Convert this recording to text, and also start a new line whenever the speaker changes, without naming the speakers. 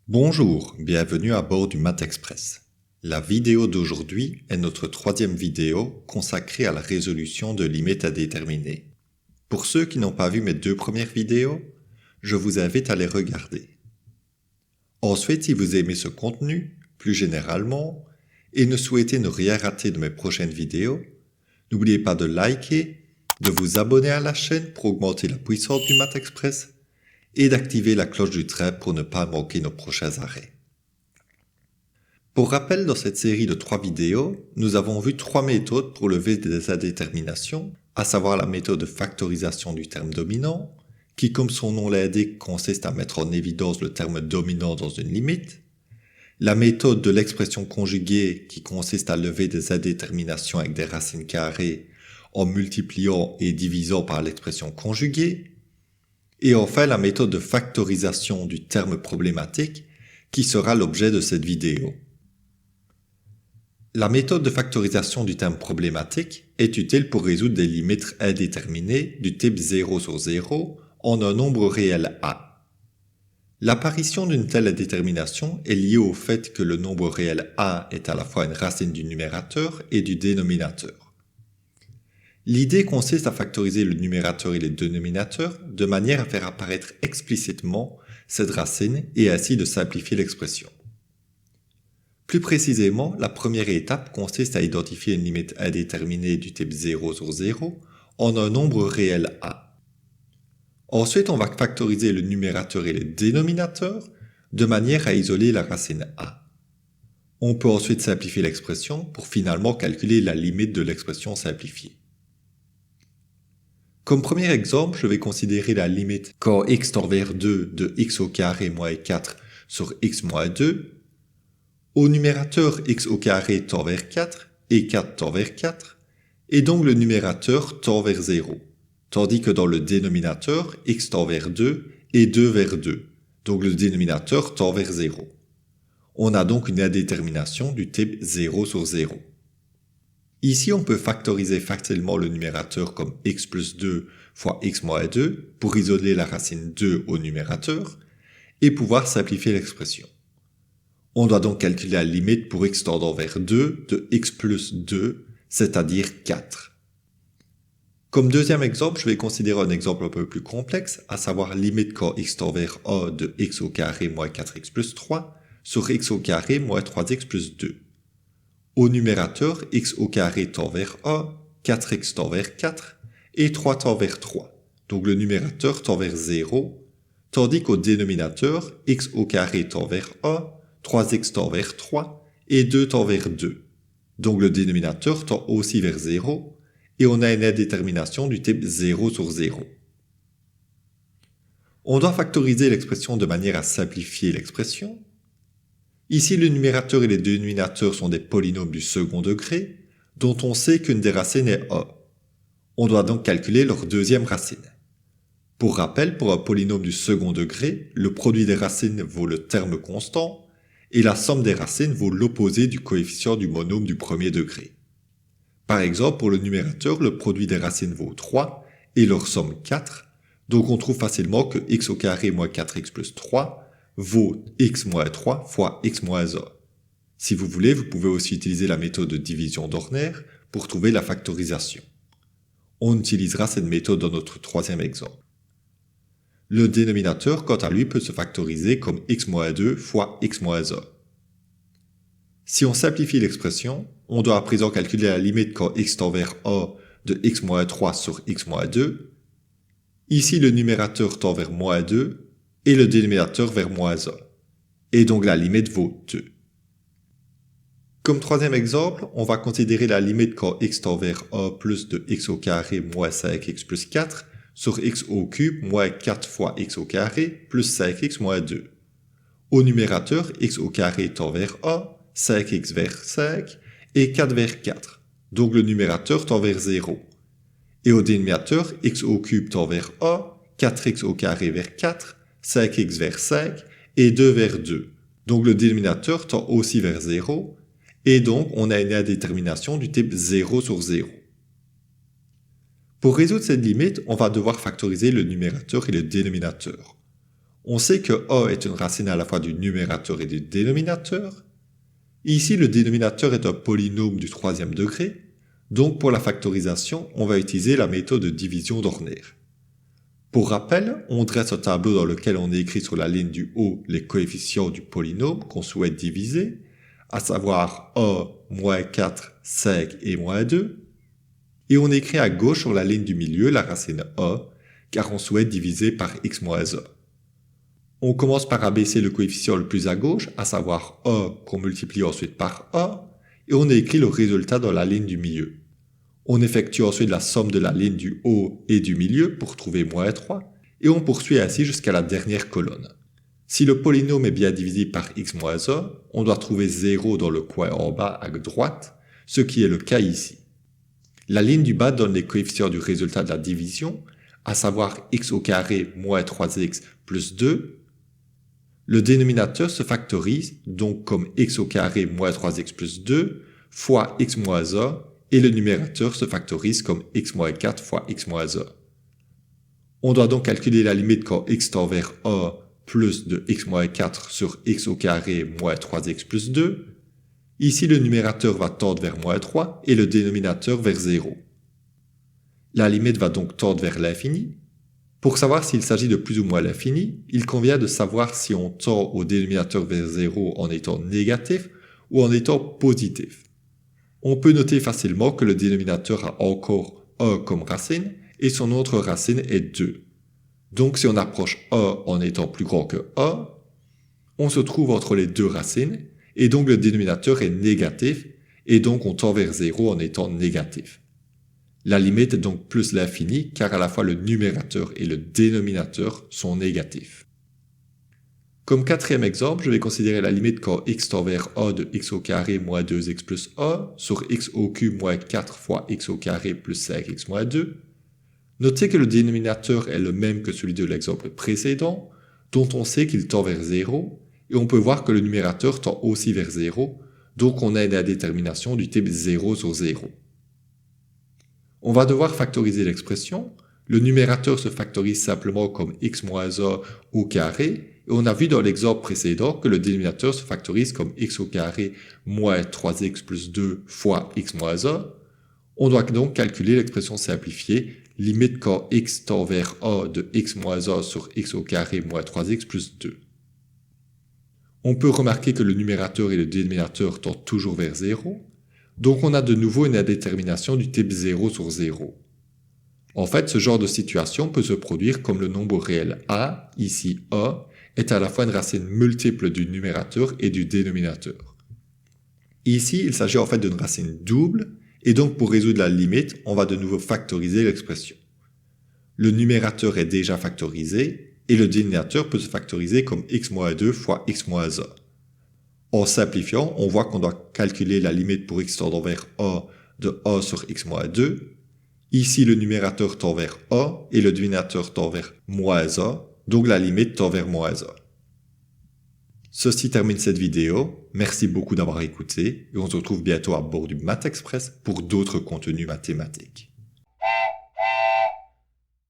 Bonjour, bienvenue à bord du Math Express. La vidéo d'aujourd'hui est notre troisième vidéo consacrée à la résolution de limites à déterminer. Pour ceux qui n'ont pas vu mes deux premières vidéos, je vous invite à les regarder. Ensuite, si vous aimez ce contenu, plus généralement, et ne souhaitez ne rien rater de mes prochaines vidéos, n'oubliez pas de liker, de vous abonner à la chaîne pour augmenter la puissance du Math Express et d'activer la cloche du train pour ne pas manquer nos prochains arrêts. Pour rappel, dans cette série de 3 vidéos, nous avons vu 3 méthodes pour lever des indéterminations, à savoir la méthode de factorisation du terme dominant, qui comme son nom l'indique consiste à mettre en évidence le terme dominant dans une limite, la méthode de l'expression conjuguée qui consiste à lever des indéterminations avec des racines carrées en multipliant et divisant par l'expression conjuguée, et enfin la méthode de factorisation du terme problématique qui sera l'objet de cette vidéo. La méthode de factorisation du terme problématique est utile pour résoudre des limites indéterminées du type 0 sur 0 en un nombre réel A. L'apparition d'une telle indétermination est liée au fait que le nombre réel A est à la fois une racine du numérateur et du dénominateur. L'idée consiste à factoriser le numérateur et le dénominateur de manière à faire apparaître explicitement cette racine et ainsi de simplifier l'expression. Plus précisément, la première étape consiste à identifier une limite indéterminée du type 0 sur 0 en un nombre réel A. Ensuite, on va factoriser le numérateur et le dénominateur de manière à isoler la racine A. On peut ensuite simplifier l'expression pour finalement calculer la limite de l'expression simplifiée. Comme premier exemple, je vais considérer la limite quand x tend vers 2 de x au carré moins 4 sur x moins 2. Au numérateur, x au carré tend vers 4 et 4 tend vers 4, et donc le numérateur tend vers 0, tandis que dans le dénominateur, x tend vers 2 et 2 vers 2, donc le dénominateur tend vers 0. On a donc une indétermination du type 0 sur 0. Ici, on peut factoriser facilement le numérateur comme x plus 2 fois x moins 2 pour isoler la racine 2 au numérateur et pouvoir simplifier l'expression. On doit donc calculer la limite pour x tendant vers 2 de x plus 2, c'est-à-dire 4. Comme deuxième exemple, je vais considérer un exemple un peu plus complexe, à savoir limite quand x tend vers a de x au carré moins 4x plus 3 sur x au carré moins 3x plus 2. Au numérateur, x au carré tend vers a, 4x tend vers 4 et 3 tend vers 3. Donc le numérateur tend vers 0, tandis qu'au dénominateur, x au carré tend vers a, 3x tend vers 3 et 2 tend vers 2. Donc le dénominateur tend aussi vers 0 et on a une indétermination du type 0 sur 0. On doit factoriser l'expression de manière à simplifier l'expression. Ici, le numérateur et le dénominateur sont des polynômes du second degré, dont on sait qu'une des racines est a. On doit donc calculer leur deuxième racine. Pour rappel, pour un polynôme du second degré, le produit des racines vaut le terme constant, et la somme des racines vaut l'opposé du coefficient du monôme du premier degré. Par exemple, pour le numérateur, le produit des racines vaut 3, et leur somme 4, donc on trouve facilement que x au carré moins 4x plus 3 vaut x moins 3 fois x moins 1. Si vous voulez, vous pouvez aussi utiliser la méthode de division d'Horner pour trouver la factorisation. On utilisera cette méthode dans notre troisième exemple. Le dénominateur, quant à lui, peut se factoriser comme x moins 2 fois x moins 1. Si on simplifie l'expression, on doit à présent calculer la limite quand x tend vers a de x moins 3 sur x moins 2. Ici, le numérateur tend vers moins 2 et le dénominateur vers moins 1. Et donc la limite vaut 2. Comme troisième exemple, on va considérer la limite quand x tend vers a plus de x au carré moins 5x plus 4 sur x au cube moins 4 fois x au carré plus 5x moins 2. Au numérateur, x au carré tend vers a, 5x vers 5 et 4 vers 4. Donc le numérateur tend vers 0. Et au dénominateur, x au cube tend vers a, 4x au carré vers 4, 5x vers 5 et 2 vers 2. Donc le dénominateur tend aussi vers 0 et donc on a une indétermination du type 0 sur 0. Pour résoudre cette limite, on va devoir factoriser le numérateur et le dénominateur. On sait que a est une racine à la fois du numérateur et du dénominateur. Ici, le dénominateur est un polynôme du troisième degré, donc pour la factorisation, on va utiliser la méthode de division d'Horner. Pour rappel, on dresse un tableau dans lequel on écrit sur la ligne du haut les coefficients du polynôme qu'on souhaite diviser, à savoir a, moins 4, 5 et moins 2. Et on écrit à gauche sur la ligne du milieu la racine a, car on souhaite diviser par x moins a. On commence par abaisser le coefficient le plus à gauche, à savoir a qu'on multiplie ensuite par a, et on écrit le résultat dans la ligne du milieu. On effectue ensuite la somme de la ligne du haut et du milieu pour trouver moins 3, et on poursuit ainsi jusqu'à la dernière colonne. Si le polynôme est bien divisible par x moins a, on doit trouver 0 dans le coin en bas à droite, ce qui est le cas ici. La ligne du bas donne les coefficients du résultat de la division, à savoir x au carré moins 3x plus 2. Le dénominateur se factorise donc comme x au carré moins 3x plus 2 fois x moins a, et le numérateur se factorise comme x moins 4 fois x moins a. On doit donc calculer la limite quand x tend vers a plus de x moins 4 sur x au carré moins 3x plus 2. Ici, le numérateur va tendre vers moins 3 et le dénominateur vers 0. La limite va donc tendre vers l'infini. Pour savoir s'il s'agit de plus ou moins l'infini, il convient de savoir si on tend au dénominateur vers 0 en étant négatif ou en étant positif. On peut noter facilement que le dénominateur a encore a comme racine et son autre racine est 2. Donc si on approche a en étant plus grand que a, on se trouve entre les deux racines et donc le dénominateur est négatif et donc on tend vers 0 en étant négatif. La limite est donc plus l'infini car à la fois le numérateur et le dénominateur sont négatifs. Comme quatrième exemple, je vais considérer la limite quand x tend vers a de x au carré moins 2x plus a sur x au cube moins 4 fois x au carré plus 5x moins 2. Notez que le dénominateur est le même que celui de l'exemple précédent, dont on sait qu'il tend vers 0, et on peut voir que le numérateur tend aussi vers 0, donc on a une indétermination du type 0 sur 0. On va devoir factoriser l'expression. Le numérateur se factorise simplement comme x moins a au carré, et on a vu dans l'exemple précédent que le dénominateur se factorise comme x au carré moins 3x plus 2 fois x moins a. On doit donc calculer l'expression simplifiée, limite quand x tend vers a de x moins a sur x au carré moins 3x plus 2. On peut remarquer que le numérateur et le dénominateur tendent toujours vers 0, donc on a de nouveau une indétermination du type 0 sur 0. En fait, ce genre de situation peut se produire comme le nombre réel a, ici a, est à la fois une racine multiple du numérateur et du dénominateur. Ici, il s'agit en fait d'une racine double, et donc pour résoudre la limite, on va de nouveau factoriser l'expression. Le numérateur est déjà factorisé, et le dénominateur peut se factoriser comme x moins 2 fois x moins a. En simplifiant, on voit qu'on doit calculer la limite pour x tendant vers a de a sur x moins 2. Ici, le numérateur tend vers a et le dénominateur tend vers moins a, donc la limite tend vers moins a. Ceci termine cette vidéo. Merci beaucoup d'avoir écouté et on se retrouve bientôt à bord du Math Express pour d'autres contenus mathématiques.